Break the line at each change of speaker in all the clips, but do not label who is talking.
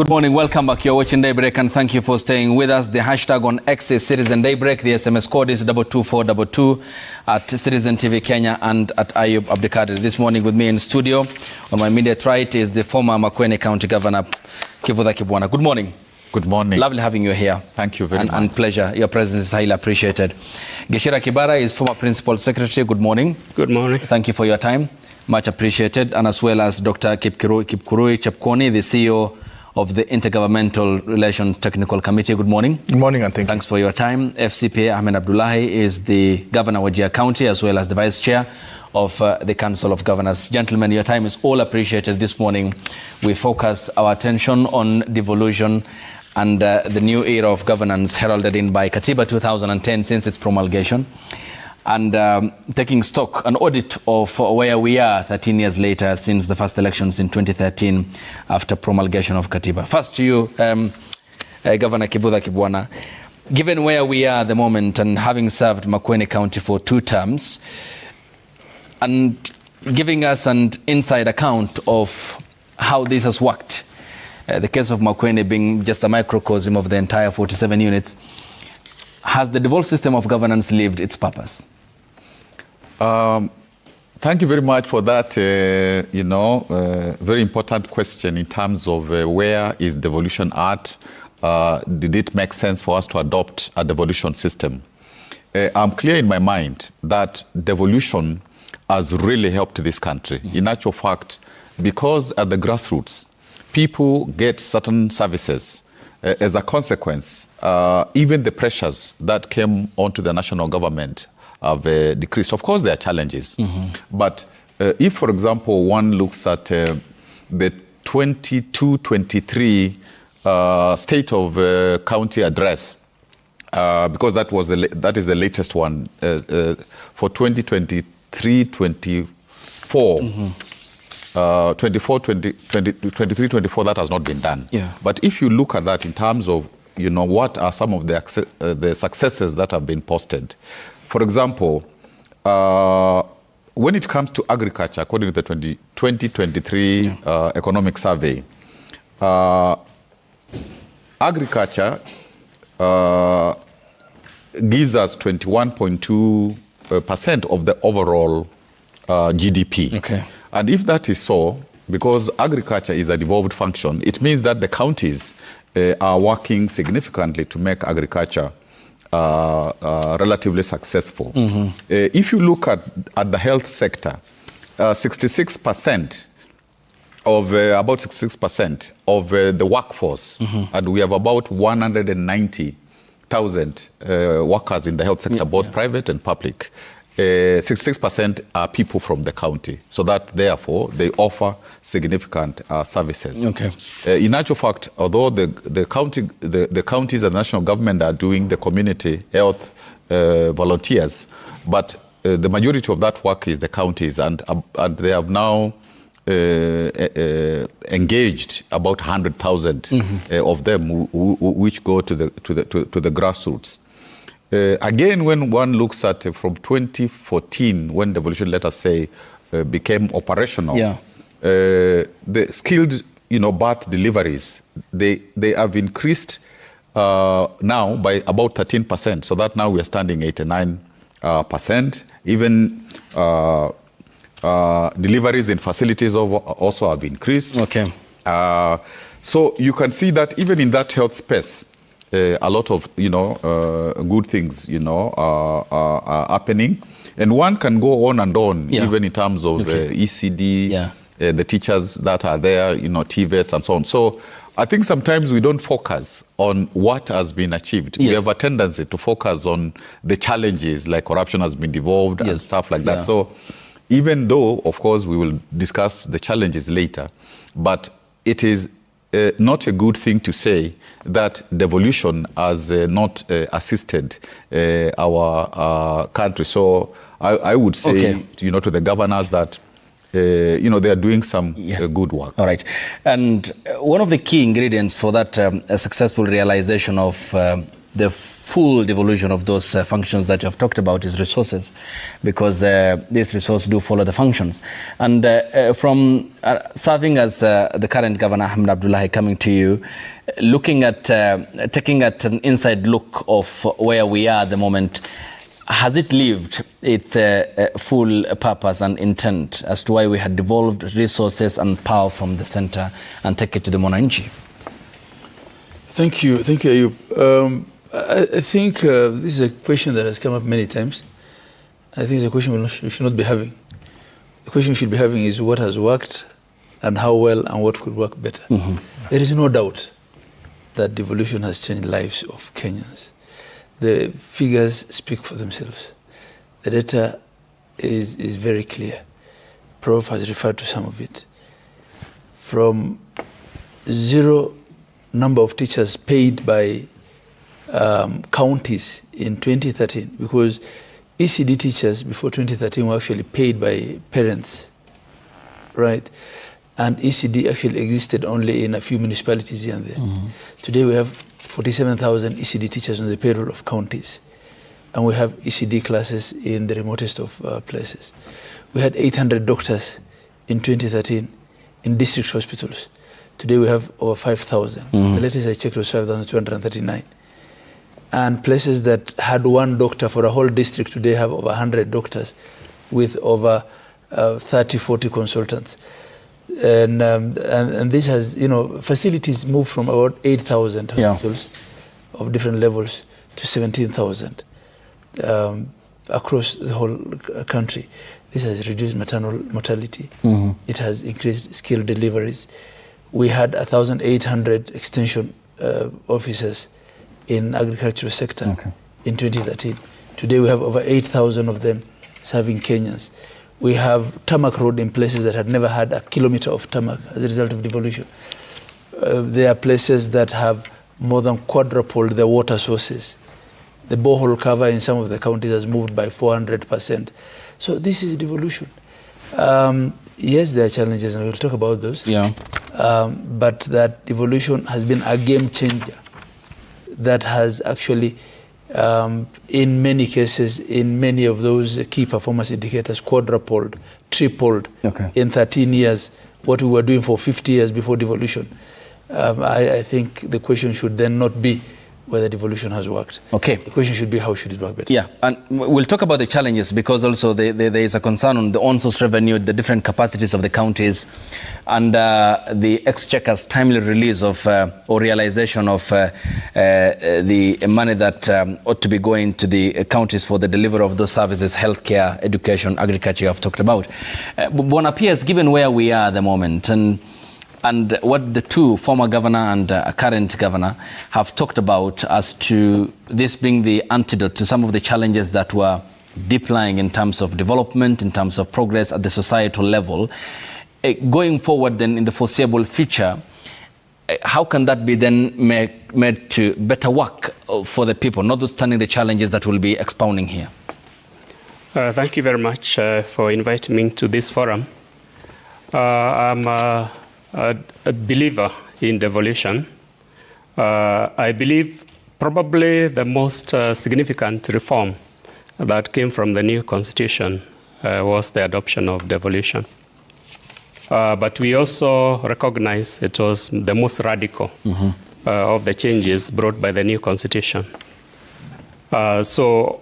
Good morning, welcome back. You're watching Daybreak and thank you for staying with us. The hashtag on X is Citizen Daybreak. The SMS code is 22422 at Citizen TV Kenya and at Ayub Abdikadir. This morning with me in studio on my immediate right is the former Makueni County Governor, Kivutha Kibwana. Good morning.
Good morning.
Lovely having you here.
Thank you very much.
And pleasure. Your presence is highly appreciated. Gishira Kibara is former Principal Secretary. Good morning.
Good morning.
Thank you for your time. Much appreciated. And as well as Dr. Kipkurui Chepkwony, the CEO of the Intergovernmental Relations Technical Committee. Good morning.
Good morning and
thanks for your time. FCPA Ahmed Abdullahi is the Governor of Wajir County as well as the Vice Chair of the Council of Governors. Gentlemen, your time is all appreciated this morning. We focus our attention on devolution and the new era of governance heralded in by Katiba 2010 since its promulgation, and taking stock, an audit of where we are 13 years later since the first elections in 2013 after promulgation of Katiba. First to you, Governor Kivutha Kibwana. Given where we are at the moment and having served Makueni County for 2 terms, and giving us an inside account of how this has worked, the case of Makueni being just a microcosm of the entire 47 units, has the devolved system of governance lived its purpose?
Thank you very much for that, very important question in terms of where is devolution at? Did it make sense for us to adopt a devolution system? I'm clear in my mind that devolution has really helped this country. In actual fact, because at the grassroots, people get certain services. As a consequence, even the pressures that came onto the national government have decreased. Of course, there are challenges. But if, for example, one looks at the 22-23 State of County Address, because that is the latest one, for 2023-24, 23-24, that has not been done.
Yeah.
But if you look at that in terms of, what are some of the successes that have been posted. For example, when it comes to agriculture, according to the 2023 economic survey, agriculture gives us 21.2% of the overall GDP.
Okay.
And if that is so, because agriculture is a devolved function, it means that the counties are working significantly to make agriculture relatively successful. If you look at the health sector, 66% of about 66% of the workforce, and we have about 190,000 workers in the health sector, both private and public. 66% are people from the county, so that therefore they offer significant services.
Okay.
In actual fact, although the counties and national government are doing the community health volunteers, but the majority of that work is the counties, and they have now engaged about 100,000 of them, which go to the grassroots. Again, when one looks at from 2014, when devolution, let us say, became operational, the skilled, birth deliveries, they have increased now by about 13%. So that now we are standing 89%. Even deliveries in facilities also have increased.
Okay.
So you can see that even in that health space, a lot of good things are happening, and one can go on and on, even in terms of ECD, the teachers that are there, TVETs and so on. So I think sometimes we don't focus on what has been achieved. We have a tendency to focus on the challenges, like corruption has been devolved and stuff like that. So even though, of course, we will discuss the challenges later, but it is not a good thing to say that devolution has not assisted our country. So I would say, to the governors that they are doing some good work.
All right. And one of the key ingredients for that successful realization of the full devolution of those functions that you have talked about is resources, because these resources do follow the functions. And from serving as the current governor, Ahmed Abdullahi, coming to you, looking at, taking at an inside look of where we are at the moment, has it lived its full purpose and intent as to why we had devolved resources and power from the center and take it to the Mwananchi?
Thank you, Ayub. I think this is a question that has come up many times. I think it's a question we should not be having. The question we should be having is what has worked and how well and what could work better. Mm-hmm. There is no doubt that devolution has changed lives of Kenyans. The figures speak for themselves. The data is very clear. Prof has referred to some of it. From zero number of teachers paid by counties in 2013, because ECD teachers before 2013 were actually paid by parents, right? And ECD actually existed only in a few municipalities here and there. Mm-hmm. Today we have 47,000 ECD teachers on the payroll of counties, and we have ECD classes in the remotest of places. We had 800 doctors in 2013 in district hospitals. Today we have over 5,000. Mm-hmm. The latest I checked was 5,239. And places that had one doctor for a whole district today have over 100 doctors with over 30, 40 consultants. And this has, facilities moved from about 8,000 hospitals of different levels to 17,000 across the whole country. This has reduced maternal mortality. Mm-hmm. It has increased skill deliveries. We had 1,800 extension officers in agricultural sector in 2013. Today we have over 8,000 of them serving Kenyans. We have tarmac road in places that had never had a kilometer of tarmac as a result of devolution. There are places that have more than quadrupled their water sources. The borehole cover in some of the counties has moved by 400%. So this is devolution. Yes, there are challenges, and we'll talk about those. Yeah. But that devolution has been a game changer that has actually, in many cases, in many of those key performance indicators, quadrupled, tripled in 13 years what we were doing for 50 years before devolution. I think the question should then not be whether devolution has worked. Okay. The question should be how should it work better. Yeah, and we'll talk about the challenges, because also there is a concern on the on-source revenue, the different capacities of the counties, and the Exchequer's timely release of or realization of the money that ought to be going to the counties for the delivery of those services, healthcare, education, agriculture I've talked about. Bwana Piers, given where we are at the moment, and what the two, former governor and current governor, have talked about as to this being the antidote to some of the challenges that were deep lying in terms of development, in terms of progress at the societal level. Going forward then in the foreseeable future, how can that be then made to better work for the people, notwithstanding the challenges that we'll be expounding here?
Thank you very much for inviting me to this forum. I'm a believer in devolution. I believe probably the most significant reform that came from the new constitution was the adoption of devolution. But we also recognize it was the most radical of the changes brought by the new constitution. So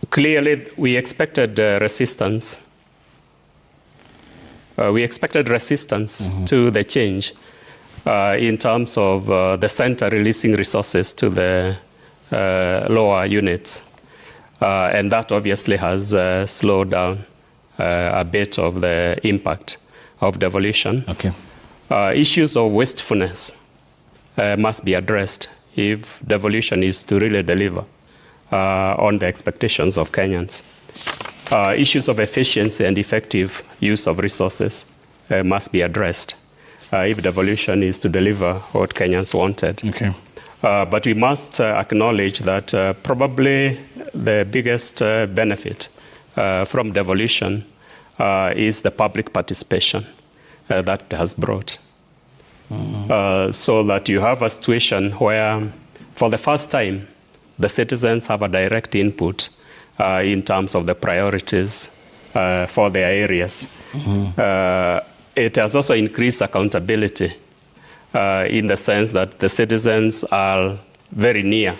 clearly we expected resistance. To the change in terms of the center releasing resources to the lower units. And that obviously has slowed down a bit of the impact of devolution. Okay. Issues of wastefulness must be addressed if devolution is to really deliver on the expectations of Kenyans. Issues of efficiency and effective use of resources must be addressed if devolution is to deliver what Kenyans wanted. Okay. But we must acknowledge that probably the biggest benefit from devolution is the public participation that it has brought. So that you have a situation where, for the first time, the citizens have a direct input in terms of the priorities for their areas. It has also increased accountability in the sense that the citizens are very near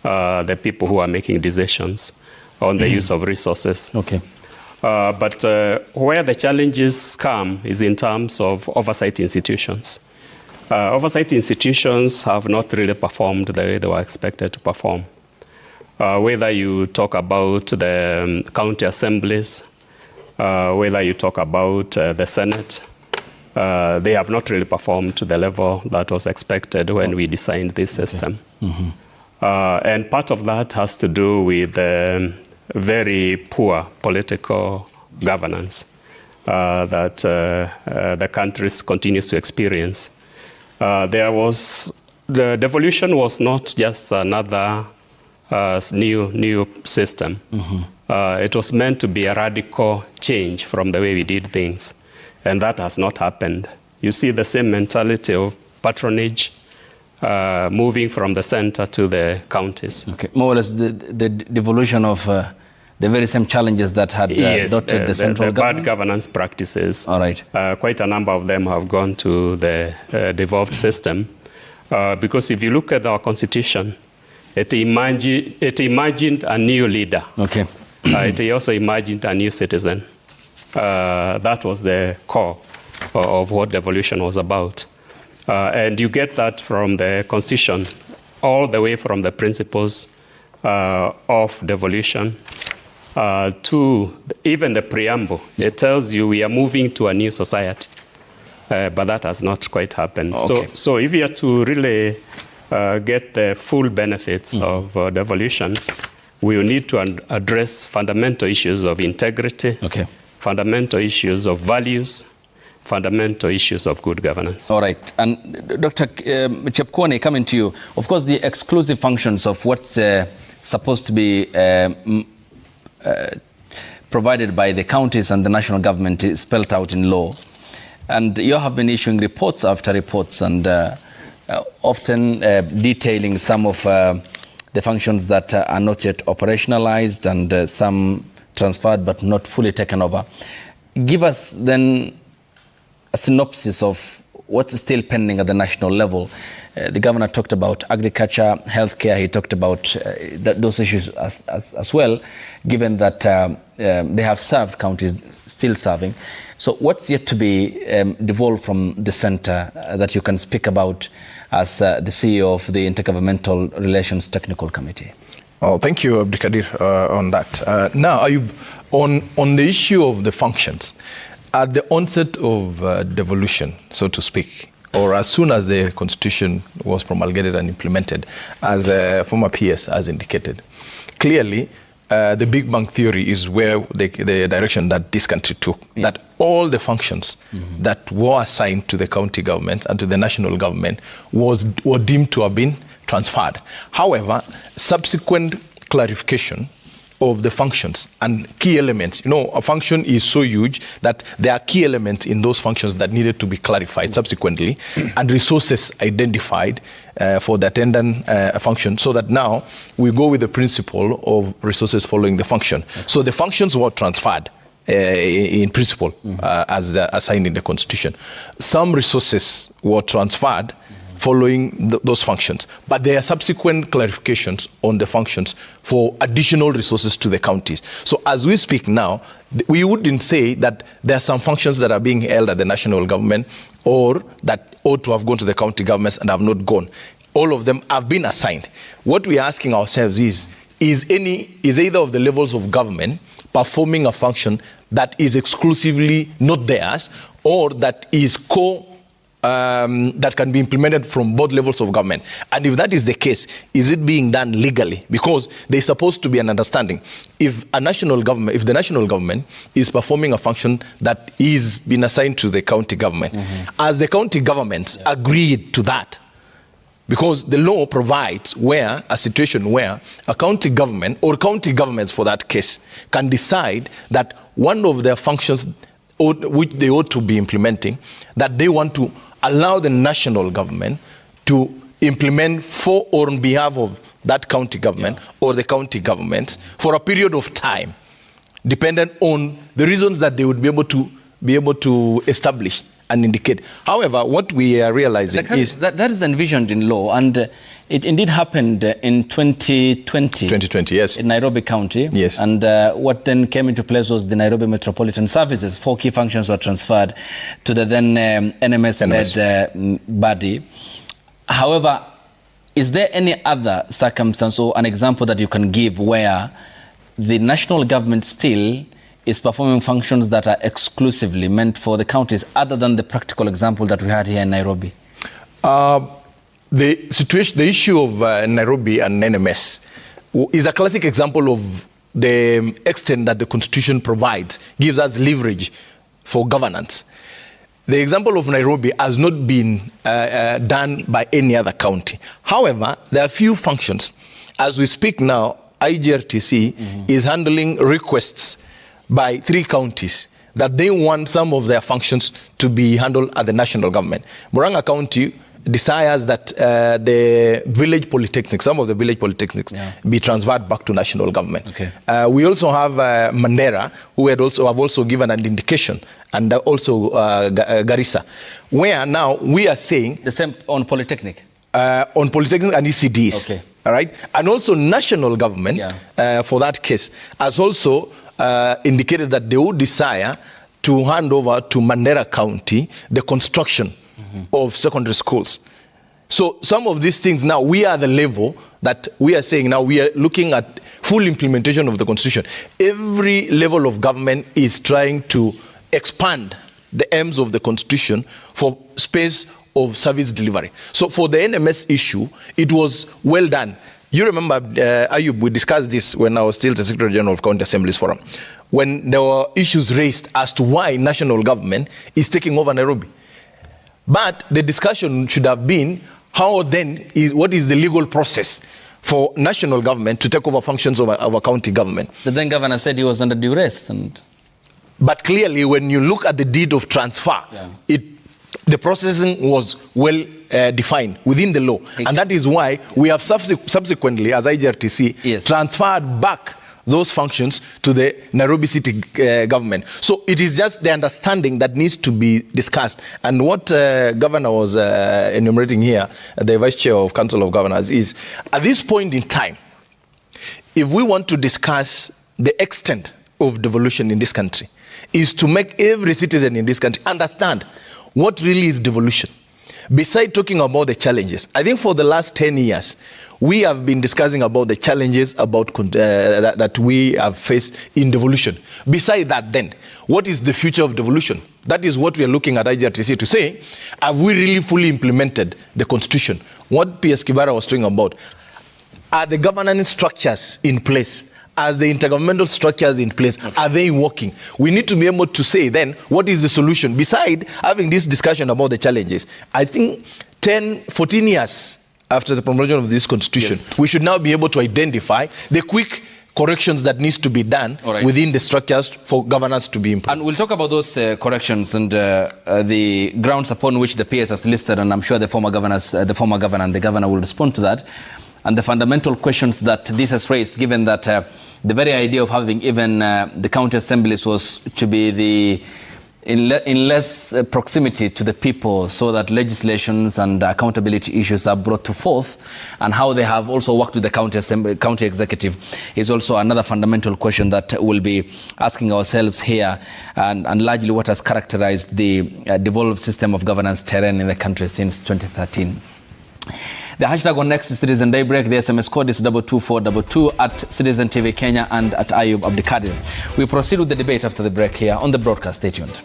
the people who are making decisions on the use of resources.
Okay.
But where the challenges come is in terms of oversight institutions. Oversight institutions have not really performed the way they were expected to perform. Whether you talk about the county assemblies, whether you talk about the Senate, they have not really performed to the level that was expected when we designed this system. And part of that has to do with very poor political governance that the country continues to experience. The devolution was not just another new system. It was meant to be a radical change from the way we did things, and that has not happened. You see the same mentality of patronage moving from the center to the counties.
Okay, more or less the devolution of the very same challenges that had dotted the central government?
Bad governance practices.
All right.
Quite a number of them have gone to the devolved system. Because if you look at our constitution, it imagined a new leader.
Okay.
It also imagined a new citizen. That was the core of what devolution was about. And you get that from the constitution, all the way from the principles of devolution to even the preamble. It tells you we are moving to a new society, but that has not quite happened.
Okay.
So if you are to really get the full benefits of devolution, we will need to address fundamental issues of integrity, fundamental issues of values, fundamental issues of good governance.
All right. And Dr. Chepkwony, coming to you, of course, the exclusive functions of what's supposed to be provided by the counties and the national government is spelled out in law. And you have been issuing reports after reports and often detailing some of the functions that are not yet operationalized and some transferred but not fully taken over. Give us then a synopsis of what's still pending at the national level. The governor talked about agriculture, healthcare. He talked about those issues as well, given that they have served counties, still serving. So what's yet to be devolved from the center that you can speak about as the CEO of the Intergovernmental Relations Technical Committee?
Oh, thank you, Abdikadir, on that. Now, on the issue of the functions, at the onset of devolution, so to speak, or as soon as the constitution was promulgated and implemented, as former PS has indicated, clearly the Big Bang Theory is where the direction that this country took, that all the functions that were assigned to the county government and to the national government were deemed to have been transferred. However, subsequent clarification of the functions and key elements. A function is so huge that there are key elements in those functions that needed to be clarified subsequently and resources identified for the attendant function, so that now we go with the principle of resources following the function. So the functions were transferred in principle as assigned in the Constitution. Some resources were transferred following those functions. But there are subsequent clarifications on the functions for additional resources to the counties. So as we speak now, we wouldn't say that there are some functions that are being held at the national government or that ought to have gone to the county governments and have not gone. All of them have been assigned. What we are asking ourselves is either of the levels of government performing a function that is exclusively not theirs, or that is that can be implemented from both levels of government. And if that is the case, is it being done legally? Because there's supposed to be an understanding. If the national government is performing a function that is being assigned to the county government, as the county governments agreed to that, because the law provides a situation where a county government, or county governments for that case, can decide that one of their functions which they ought to be implementing, that they want to allow the national government to implement for or on behalf of that county government or the county governments for a period of time, dependent on the reasons that they would be able to establish and indicate. However, what we are realizing is
that is envisioned in law, and it indeed happened in 2020.
2020, yes.
In Nairobi County.
Yes.
And what then came into place was the Nairobi Metropolitan Services. 4 key functions were transferred to the then NMS-led body. However, is there any other circumstance or an example that you can give where the national government still is performing functions that are exclusively meant for the counties, other than the practical example that we had here in Nairobi?
The issue of Nairobi and NMS is a classic example of the extent that the Constitution provides, gives us leverage for governance. The example of Nairobi has not been done by any other county. However, there are few functions. As we speak now, IGRTC is handling requests by 3 counties that they want some of their functions to be handled at the national government. Murang'a County desires that the village polytechnics, some of the village polytechnics, be transferred back to national government.
Okay.
We also have Mandera, who have also given an indication, and also Garissa, where now we are saying
the same on polytechnic.
On polytechnic and ECDs.
Okay.
All right, and also national government for that case has also indicated that they would desire to hand over to Mandera County the construction of secondary schools. So some of these things now, we are the level that we are saying now we are looking at full implementation of the Constitution. Every level of government is trying to expand the aims of the Constitution for space of service delivery. So for the NMS issue, it was well done. You remember, Ayub, we discussed this when I was still the Secretary General of County Assemblies Forum, when there were issues raised as to why national government is taking over Nairobi. But the discussion should have been, what is the legal process for national government to take over functions of a county government?
The then governor said he was under duress.
But clearly, when you look at the deed of transfer, the processing was well defined within the law. And that is why we have subsequently, as IGRTC, transferred back those functions to the Nairobi City government. So it is just the understanding that needs to be discussed. And what Governor was enumerating here, the Vice Chair of Council of Governors, is at this point in time, if we want to discuss the extent of devolution in this country, is to make every citizen in this country understand what really is devolution. Besides talking about the challenges, I think for the last 10 years, we have been discussing about the challenges that we have faced in devolution. Besides that then, what is the future of devolution? That is what we are looking at IGRTC to say, have we really fully implemented the Constitution? What PS Kibara was talking about, are the governance structures in place? Are the intergovernmental structures in place? Are they working? We need to be able to say then, what is the solution? Besides having this discussion about the challenges, I think 10, 14 years after the promulgation of this Constitution, we should now be able to identify the quick corrections that needs to be done within the structures for governance to be implemented.
And we'll talk about those corrections and the grounds upon which the PS has listed, and I'm sure the former governor and the governor will respond to that. And the fundamental questions that this has raised, given that the very idea of having even the county assemblies was to be in less proximity to the people, so that legislations and accountability issues are brought to forth, and how they have also worked with the county executive is also another fundamental question that we'll be asking ourselves here, and largely what has characterized the devolved system of governance terrain in the country since 2013. The hashtag on Next is Citizen Daybreak. The SMS code is 22422 at Citizen TV Kenya and at Ayub Abdikadir. We proceed with the debate after the break here on the broadcast. Stay tuned.